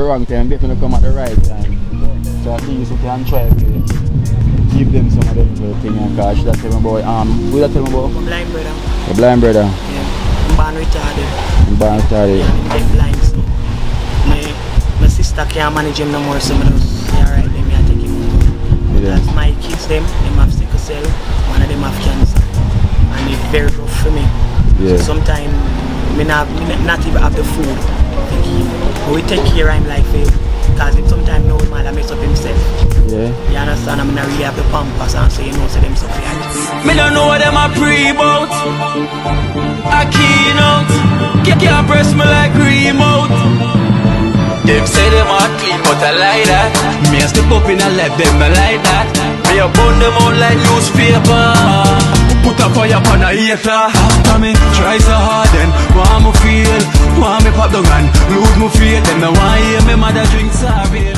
wrong time, better to come at the right time. So at least we can try to give them some of them little things. Because I should have tell me about, who that tell me about? I'm blind brother. A blind brother? Yeah. I'm born retarded. I'm born retarded. Yeah, I'm deaf blind, so my sister can't manage him no more, so I just say alright, let me take him over. Because my kids them have sickle cell, one of them have cancer. And it's very rough for me. Yeah. So sometimes I not even have the food to give. But we take care of him like for because him sometimes know him and mess up himself. Yeah. You understand? I'm not really have the pampas and so you know so them suffer. Me don't know what them a pre about. A Kino, can't press me like remote. Them say them a clean but I like that. Me a step up in a left them I like that. Me a burn them out like newspaper. Put a fire upon a hater. After me try so hard then want me feel, want me pop down and lose me faith. Them no want hear me mother drink sorry.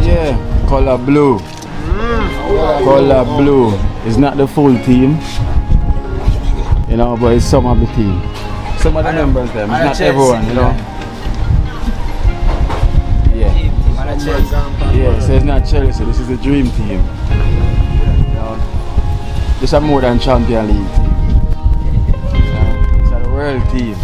Yeah. Color blue. Color blue. It's not the full team, you know, but it's some of the team. Some of the members there. It's not everyone, you know. Yeah, so it's not Chelsea. This is the dream team. You know, this is more than Champion League team. It's a world team.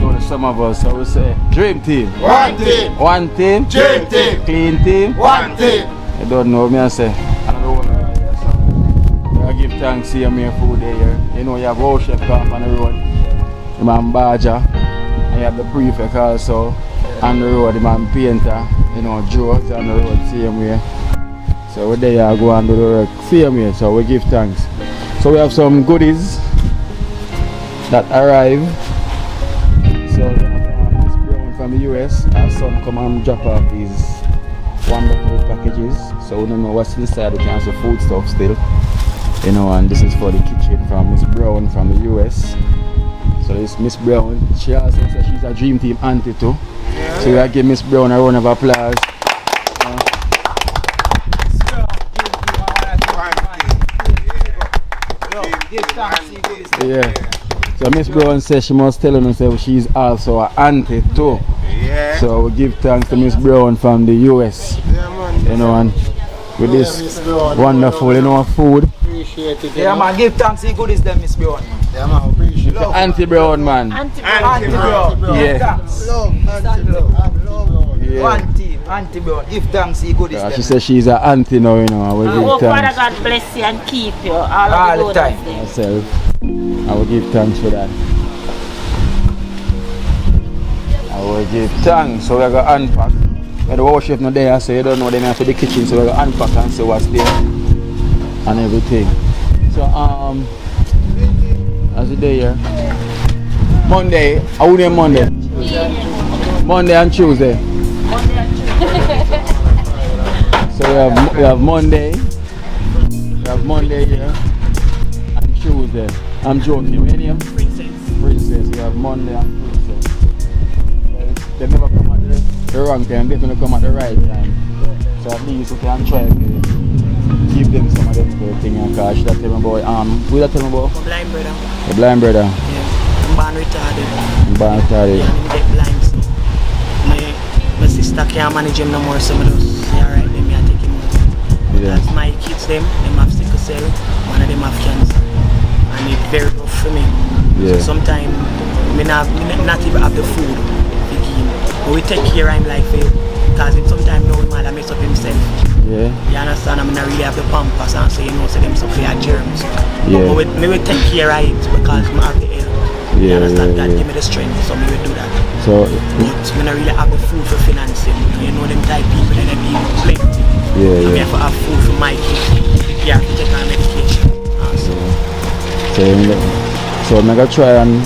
So some of us, so we say dream team. One team. One team. Dream team. Clean team. One team. I don't know me I say. Another one right there, so I give thanks to your food there. You know you have worship camp on the road. The man Baja. And you have the prefect also on the road, the man Painter, you know, Joe's on the road same way. So we're there go and do the work same way, so we give thanks. So we have some goodies that arrive. So we have Miss Brown from the US. Our son come and drop off these wonderful packages. So we don't know what's inside, we can have some food stuff still. You know, and this is for the kitchen from Miss Brown from the US. So this Miss Brown, she also says she's a dream team auntie too. Yeah. So we gotta give Miss Brown a round of applause. Yeah. So Miss Brown says she must tell herself she's also an auntie too. Yeah. So we give thanks to Miss Brown from the US. Yeah, man. You know, and with this wonderful, you know, food. Appreciate it. Yeah, man, give thanks to goodies them, Miss Brown. Yeah, man, appreciate it. Auntie Brown, man. Auntie Brown. Yeah. Yeah. One team, Auntie Brown. Give thanks to goodies them. She says she's an auntie now, you know. I will give thanks. Father God bless you and keep you all the time. Myself, I will give thanks for that. I will give thanks. So we're going to unpack. But the worship not there, so you don't know them after the kitchen. So we're going to unpack and see what's there and everything. So as a day here, Monday, I would name Monday. Monday and Tuesday. Monday and Tuesday. we have Monday. We have Monday here. And Tuesday. I'm joking. What name? Princess. We have Monday and Princess. They never come at the wrong time. They gonna come at the right time. So at least we can try to give them some of them thing and cash. That tell me about who that tell me about? My blind brother. The blind brother. Yeah. I'm born retarded. Born retarded. Yeah, I'm get blind so my sister can't manage him no more, so I just say alright, then I take him out. Yeah. Because my kids them have sickle cell, one of them have cancer. And it's very rough for me. Yeah. So sometimes I not even have the food to give him. But we take care of him like that. Because sometimes no man mess up himself. Yeah. You understand? I not really have the pampers and so you know so them suffer germs. Yeah. But me will take care of it because I have the help. You Yeah, understand? yeah, God yeah. give me the strength, so me will do that. So But I not really have the food for financing. You know them type people and them people plenty. yeah, So me yeah. have to have food for my kids. You have to take on medication. Also. So I'm gonna try and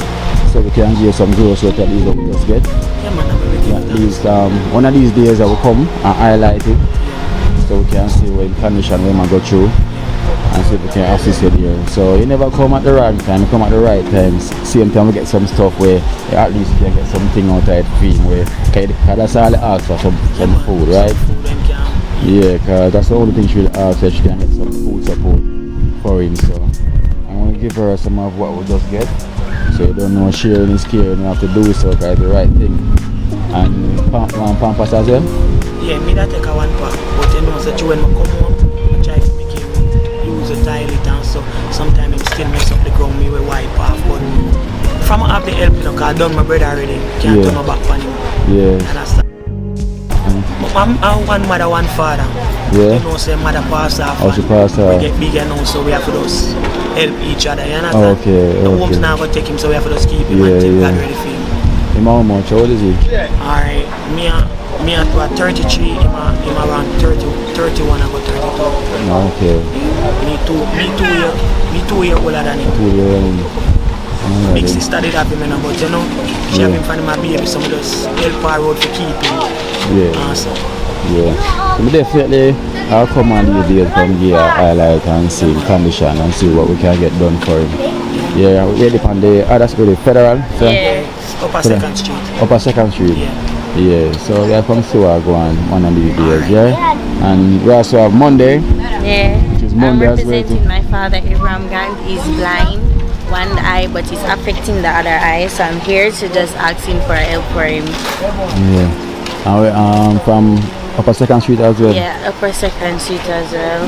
so we can give some groceries that these we just get. Yeah man, I'm really At least one of these days I will come and highlight it so we can see what condition we might go through and see if we can assist you there. So you never come at the wrong time, you come at the right time. Same time we get some stuff where at least you can get something out of it feed where cause that's all I ask for, some food, right? Yeah, because that's the only thing she will ask, that she can get some food support for him. So I'm going to give her some of what we just get. So you don't know sharing is caring, you have to do so, because it's the right thing. And Pampers as well? Yeah, me that take a one pack, but you know, so when I come home, I try to make him use the toilet and so sometimes him still mess up the ground, me will wipe off, but from I have the help, you know, because I done my brother already, can't turn my back on him. Yeah. Understand? I'm one mother, one father. Yeah. You know, say mother pass off. Oh, she pass off. We get bigger now, so we have to just help each other, you understand? Okay, The okay. home's not going to take him, so we have to just keep him Yeah, until yeah. God ready for him. How much? How old is he? Alright, me at 33, him around 30, 31, I got 32. Okay. Me two year older than him. 2 years. Big sister did have him, you know, but you know, she have him from my baby, so I just help her out to keep him. Yeah. So. Yeah. So definitely I'll come on these days from here, highlight and see the condition and see what we can get done for him. Yeah, we're ready on the other school, the federal. So Yeah. Upper 2nd Street. Upper 2nd Street. Yeah. Yeah, so we are from Suwag one of these days, yeah. And we also have Monday. Yeah. Which is I'm Monday as well. representing my father, Abraham Gant. He's blind, one eye, but he's affecting the other eye. So I'm here to just asking for help for him. Yeah. And we from Upper 2nd Street as well. Yeah, Upper 2nd Street as well.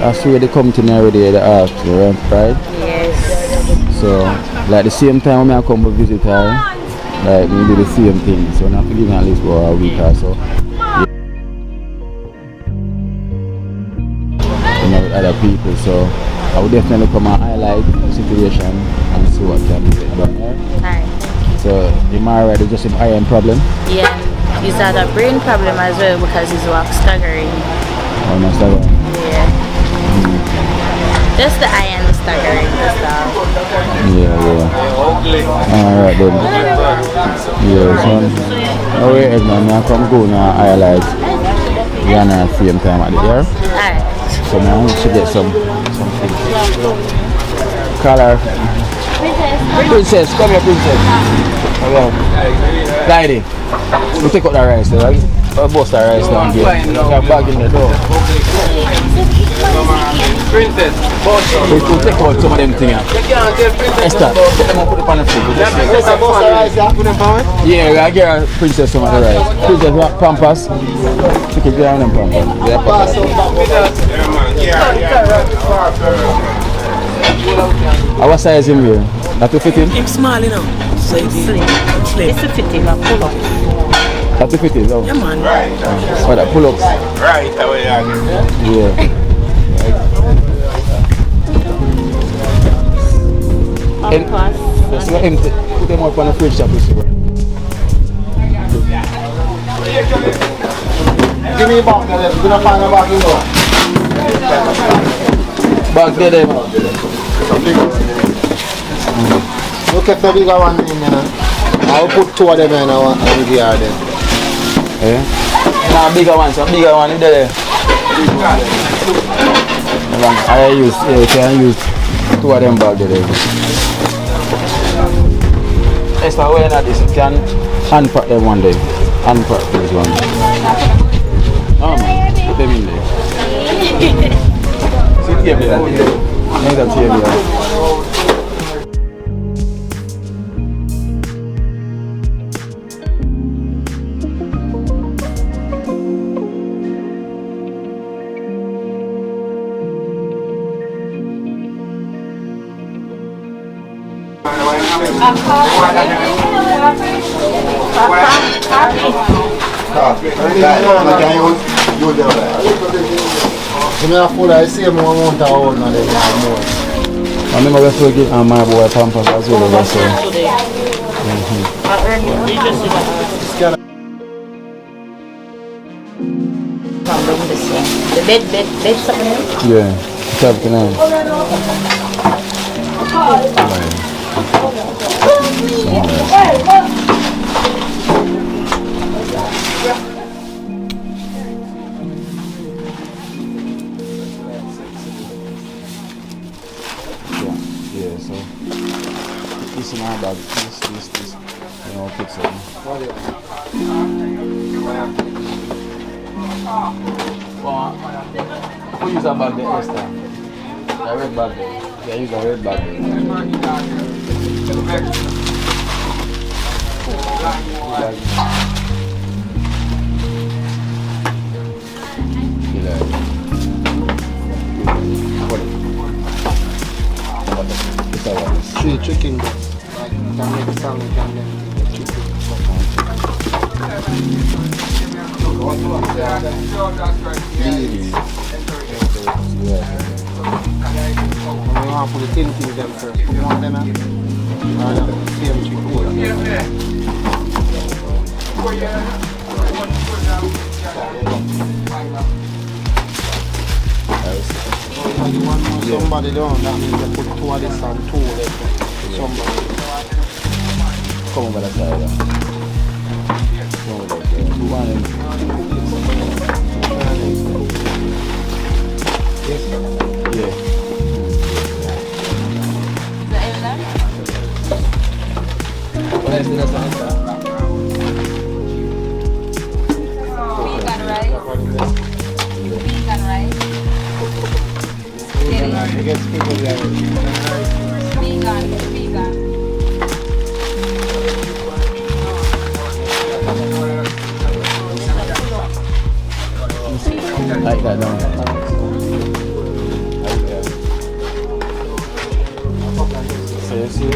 I swear they come to me every day, they ask, right? Yes. So, like the same time when I come to visit her, like we do the same thing. So I have to give her at least for a week or so. Yeah. You know, with other people. So I would definitely come and highlight the situation and see what can be done. Alright. So the Mara is just an iron problem. Yeah. He's had a brain problem as well because he's walk staggering. Oh no, sorry. Yeah. Just the eye and the staggering and stuff. Yeah. Alright then. Yeah, so alright man, I come go now highlight Yana at the same time at the year. Alright. So now we should get some things. Color. Princess, come here, princess. Come here. Lady, we take out the rice there, right? We'll bust the rice down here. We have a bag in the door. Princess, We'll take out some of them things. Esther, put them up, put it on the floor. Yeah, I get a princess some of the rice. Princess, want Pampers? Take it down and Pampers. Yeah, Pampers. Our size in here? That will fit in? Him small, you know. So slim. It's a fitting up. Pull up. That will fit in? Oh. Yeah, man. Oh, that pull-ups. right away. Yeah. Pampers. Let's go empty. Put them up on the fridge top. Give me a bag there, you're gonna find a bag in there. Bag there, man. Look at the bigger one in there. I'll put two of them in our yard then. Yeah. Nah, bigger one, so bigger one is there. I use, yeah, you can use 2 of them bags there. Esther, when at this, you can unpack them one day. Unpack this one. Put them in there. Sit here, baby. Make that here, baby. I see him one month old now. I remember we still give my boy Pampers as well. The bed something. Yeah, something else. Yeah, so this in our bag, this, you know, put some. Who use a bag there, Esther? A red bag there. Yeah, use a red bag there. Three chicken. Like, can make some, can make chicken. I'm going to put the tin things them first. Put them on them and same chicken. Somebody down, that means they put 2 of this and 2 of that. Somebody. Come over that side. Come over that side. Who want him? Yeah. What is this? Vegan rice. Vegan rice. It gets people there. Vegan. Like that now. So you see, you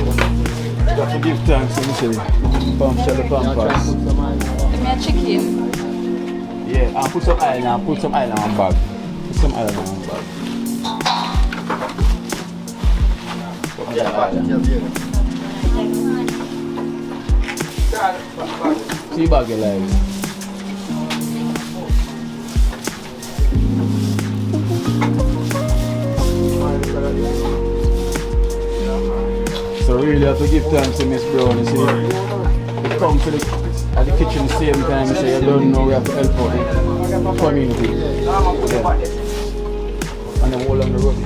have to give thanks to the Pampers. Give me a chicken. Yeah, and put some oil now, put some oil in my bag. Put some oil in my bag. See bag your legs. So really have to give thanks to Miss Brown, you see. We come to the kitchen the same time, you say you don't know we have to help out the community. Yeah. And then all on the road.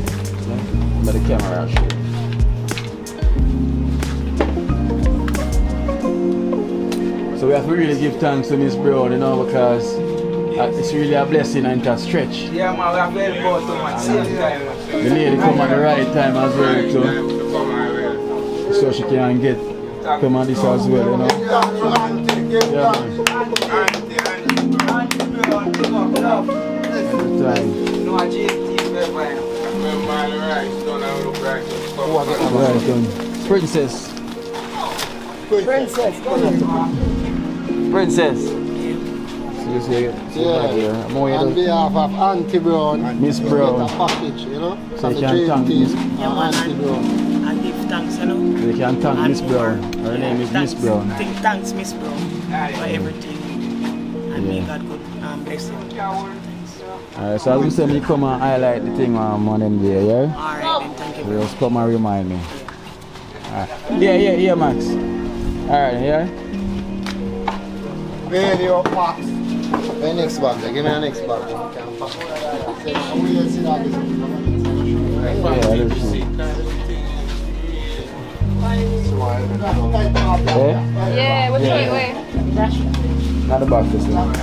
Yeah. By the camera actually. So we have to really give thanks to Miss Brown, you know, because it's really a blessing and it's a stretch. Yeah, man, we have to help out too much. The lady come at the right time as well too. So she can get come on this as well, you know. Yeah, man. Right, Princess. Princess. Yeah. On behalf of Auntie Brown, Miss Brown. a package, you know. So you can thank Miss Auntie Brown. I give thanks, you know. You can thank Miss Brown. Her name is Miss Brown. Thanks, Miss Brown, for everything. And may God bless you. Alright, so as we said, you come and highlight the thing on them there, yeah? Alright, then thank you. So just come and remind me. Alright. Yeah, Max. Alright, yeah? Radio Fox. The next bag, give me the next bag. Yeah, what you wait. Not the box this one.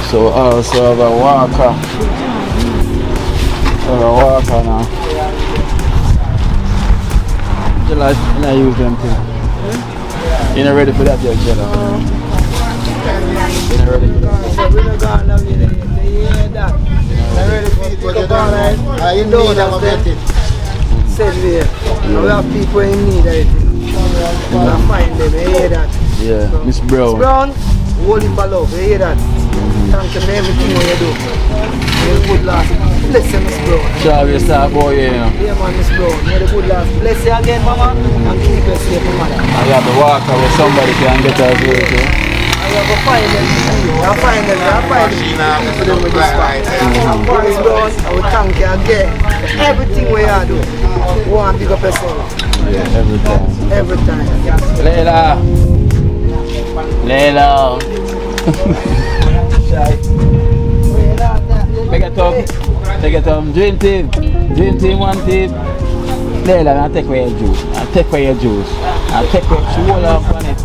So also have a walker. Have a walker now. You like use them too. You're not ready for that yet, Jello. You're not ready for that. We're not going to hear that. They're ready for it. You know that I'm getting. Said there. We have people in need of it. I find them, you hear that? Yeah, Miss Brown. Miss Brown, hold him for love, you hear that? Thank you for everything what you do. You're the good last. Bless you, Miss Brown. Shall we start, boy? Yeah. Yeah, man, Miss Brown. You're the good last. Bless you again, mama. And keep you safe, mama. I have to walk where somebody can get us with it. I have to find them. I find them for them with this fight. Miss Brown, I will thank you again. Everything we are doing. We want to pick up yourself. Yeah, every time. Every time. Layla. Layla. Take it up. Dream team. Dream team, one team. Layla, I'll take away your juice. I'll take away your juice. I'll take away. She hold on on it.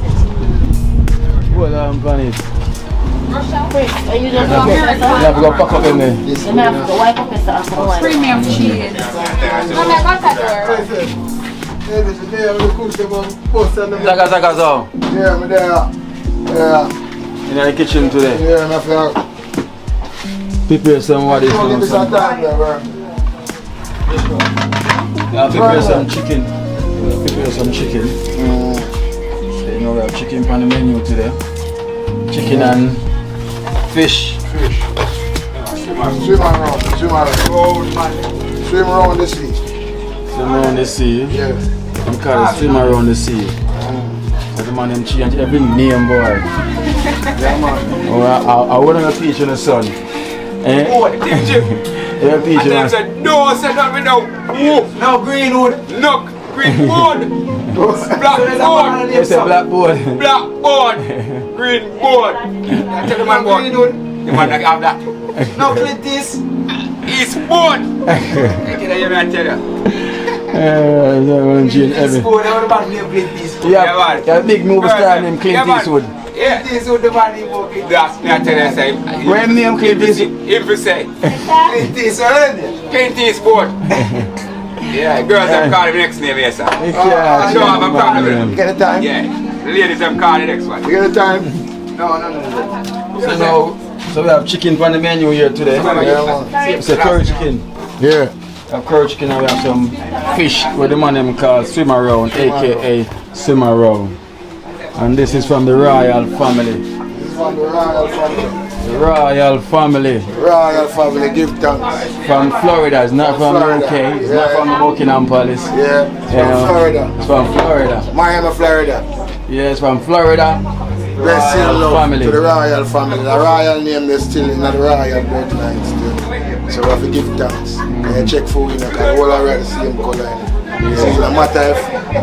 Hold on on it. Are you just You have to go pack up in there. You have to wipe up yourself for one. Premium cheese. Come here, got that door. Zaga, so. Yeah, I'm there. Yeah. In the kitchen today. Yeah, I'm there. Prepare some what is Give me some time there, bro. prepare some chicken. Prepare some chicken. So you know we have chicken on the menu today. Chicken and fish. Swim around the sea. Swim around the sea. Yeah. Because swim around the sea. So the man them change every name, boy. Yeah, man. I wouldn't teach you the son. Eh? Oh, teach him. Yeah, teach And you. them said, no, said that me now. Now Greenwood. No, Greenwood. Blackboard. It's a blackboard. Blackboard. Greenboard. I tell the man what. The man that have that. Now Clint is. Eastboard. Can I hear me I tell you? Every. Eastwood, I want to play Clint Eastwood. Yeah, big movie star named Clint Eastwood. Yeah. Clint Eastwood, the man he walking. That's me I tell you, say. Where name Clint Eastwood? If you say. Clint Eastwood. Clint Eastboard. Yeah, girls have called the next name, yes sir. Yeah, Sure, I'm a problem with them. You get the time? Yeah. The ladies have called the next one. You get the time? So we have chicken on the menu here today. Yeah, man. It's a curry chicken. Yeah. We have curry chicken and we have some fish with the man them called swim around, aka swim around. And this is from the royal family. This is from the royal family. The royal family. Royal family, give thanks. From Florida, it's not from the Florida. UK, it's not from Buckingham Palace. Yeah, it's You from know, Florida. It's from Florida. Miami, Florida. Yeah, it's from Florida. Blessing Royal love family. to the royal family. The royal name is still in the royal bloodline still. So we have to give thanks. And check for you, because all are the same color. So it doesn't matter if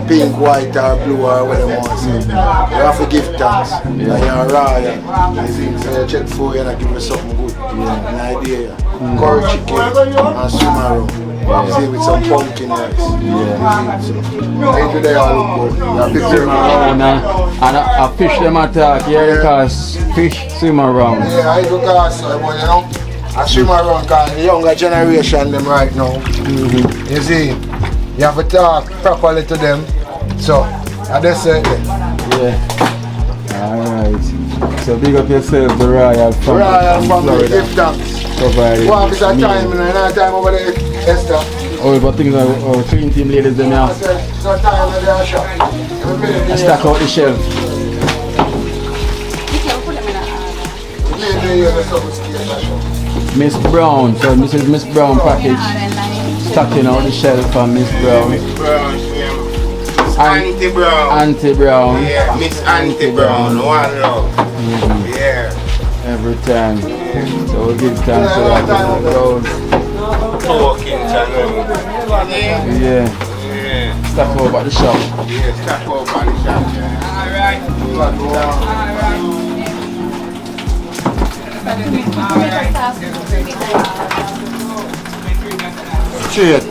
pink, white or blue or whatever you want to say. You have to give thanks. And you're royal. So you check for you and give you something good. An idea. Curry chicken and swim around. See with some pumpkin rice. So today all look good. You have to Swim around and a fish them attack, yeah, because fish swim around. Yeah, I do cause, but you know, I swim around because the younger generation them right now. You see, you have to talk properly to them. So, I just say that. Yeah. Alright. So big up yourself, the royal family. Royal from family, Florida. give thanks. Provided Walk is a meal. time, you know, no time over there, Esther. Oh, but things are clean team ladies them I now. said, no time in the shop. I stack out the shelf. Miss Brown, so this is Miss Brown package. Stacking out the shelf for Miss Brown. Auntie Brown. Auntie Brown. Yeah, Miss Auntie Brown. One love. Yeah. Every time. So we'll give thanks to that. Talking channel. Yeah. Yeah. Yeah. Stop over at the shop. Yeah, stop over at the shop, yeah. Alright. Shit.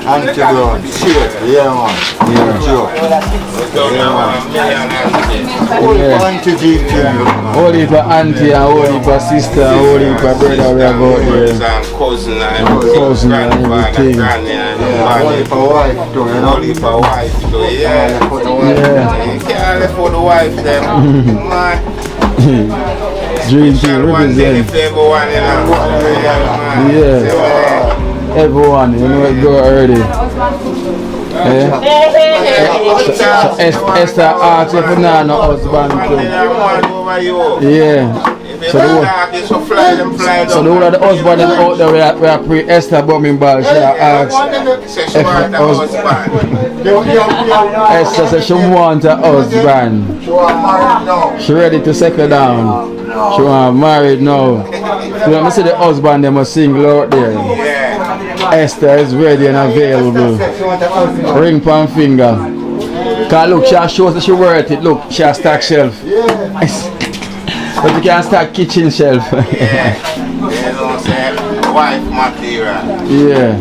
Anti-ground. Shit. Yeah, man. Yeah. Joke. Only for auntie and only for sister and only for brother we have out here. Cousin and everything. Only for wife too, you know. Only for wife too, yeah. Yeah. You can't live for the wife them. Man. Dream team represent. Everyone, you know. Yeah. Everyone, you know it go early. Yeah. So Esther asked if you know no husband too. Yeah. So the one of the husband out there we are pre Esther bumming ball, she asked if her husband. Esther said she want a husband. She ready to settle down. She want married now. You know, I see the husband them are single out there. Esther is ready and available. Ring pan finger. Cause look, she shows that she worth it. Look, she has stack shelf. But you can't start kitchen shelf. Yeah. You know, say wife material. Yeah.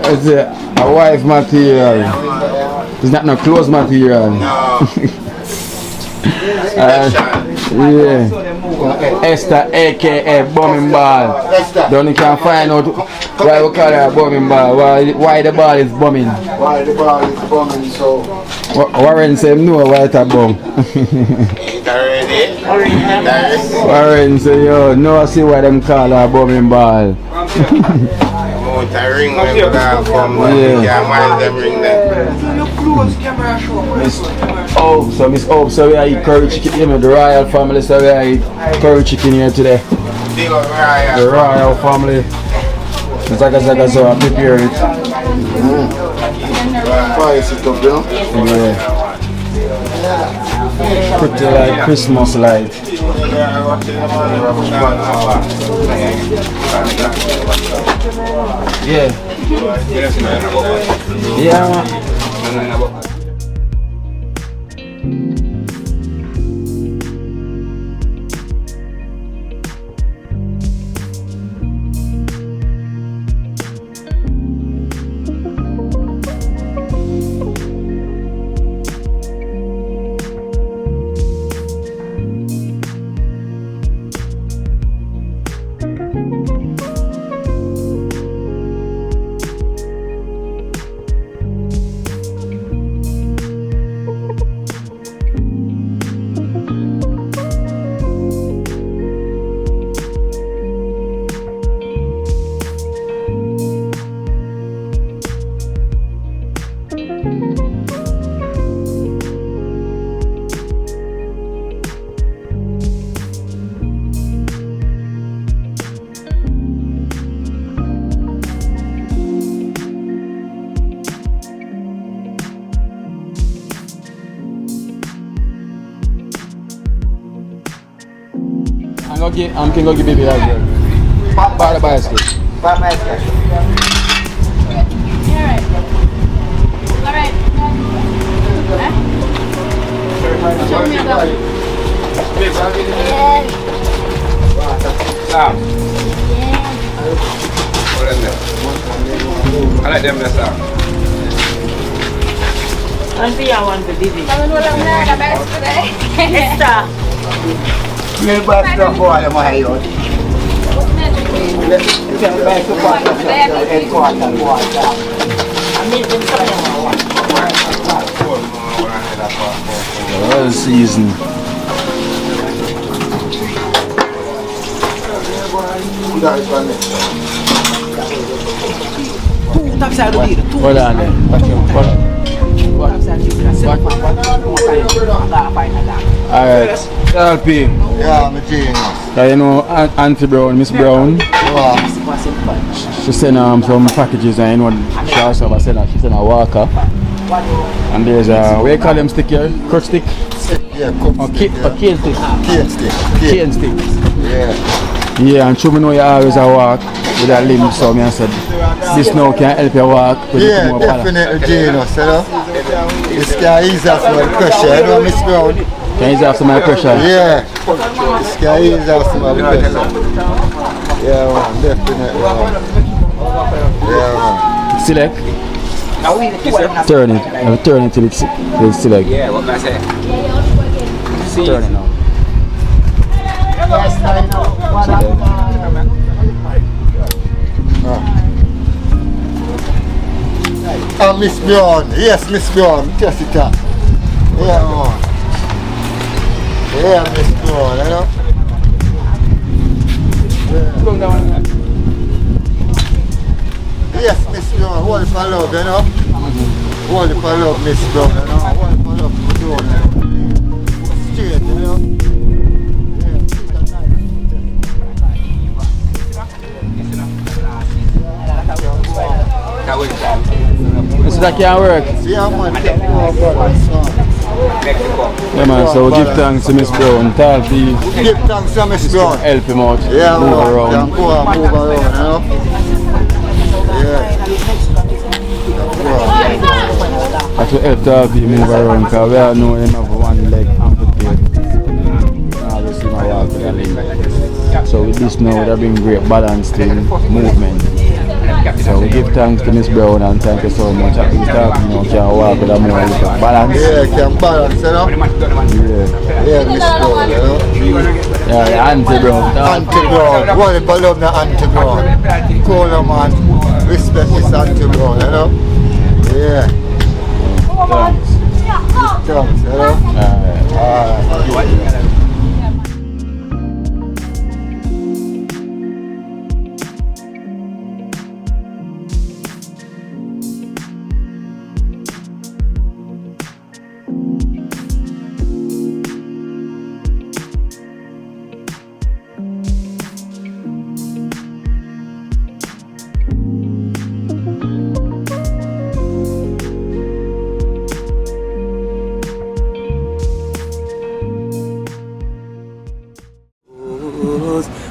It's a wife material. It's not no clothes material. No. Yeah. Esther aka Bumming Ball. Don't you can find out why we call her Bumming Ball. Why the ball is bumming. Why the ball is bumming so? Warren said no why it a bum. Warren say yo, no I see why them call her Bumming Ball. Ring when you come, yeah, mind them ring them. Miss Hope, so we are eat curry chicken, you know, the royal family, so we are eat curry chicken here today. Big up royal. The royal family. Zaga, so I prepare it. Spice it up, you know? Yeah. Pretty like Christmas light. Yeah. Yeah, man. I'm going to give baby that girl. Buy the bicycle. Buy my bicycle. Alright. Show me about it. Sam. I like them there, Sam. Auntie, I want the baby. Esther. May basta ko alam mo hayon. All season. Hold on there. Alright. LP. Yeah, I'm doing it. You know Auntie Brown, Miss Brown. She sent some packages and you know she also sent a walker. And there's a what do you call them stick here? Crutch stick? Yeah, Or cane stick. Cane stick. Cane stick. Yeah. Yeah, and true me know you always a walk with a limb, so me I said this now can help you walk with Yeah, more balance. definitely, Genius, you know. This can ease off some of the pressure, you know, Miss Brown. Can you ease off some of the pressure? Yeah, this can ease off some of the pressure. Yeah, man, definitely, man. Yeah, man. Select. Turn it. Turn it till it's select. Yeah, what can I say? Turn it now. Miss Brown, yes, Miss Brown, test it out. Yeah, man. Yeah, Miss Brown, you know. Yeah. Yes, Miss Brown, hold it for love, you know. Hold it for love, Miss Brown, you know. Hold it for love, you know. Straight, you know. So that can work. Yeah, man, take more balance, man. Yeah, man, so give thanks to Miss Brown. Tell the Give thanks to Miss Brown. help him out. Yeah, move man, around. can go and move around, you know. Yeah. That will help to have him move around because we all know him have one leg amputated. Obviously, my walk with a limb. So with this now, that bring great balance to movement. So we give thanks to Miss Brown and thank you so much. I think that you know can walk with a more little balance. Yeah, can balance, you know. Yeah, Miss Brown, you know. Yeah, the anti-Brown. Anti-Brown, what if I love the anti-Brown? Cool, man. Respect this anti-Brown, you know. Yeah. Thanks. Thanks, you know. Alright.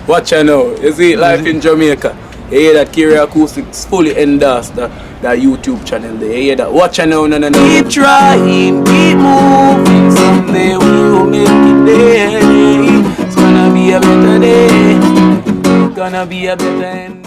Watch out now. You see life in Jamaica. You hear that Kyria Acoustics fully endorsed that YouTube channel there. You hear that? Watch out now, no. Keep trying, keep moving. Someday we will make it there. It's gonna be a better day. It's gonna be a better end.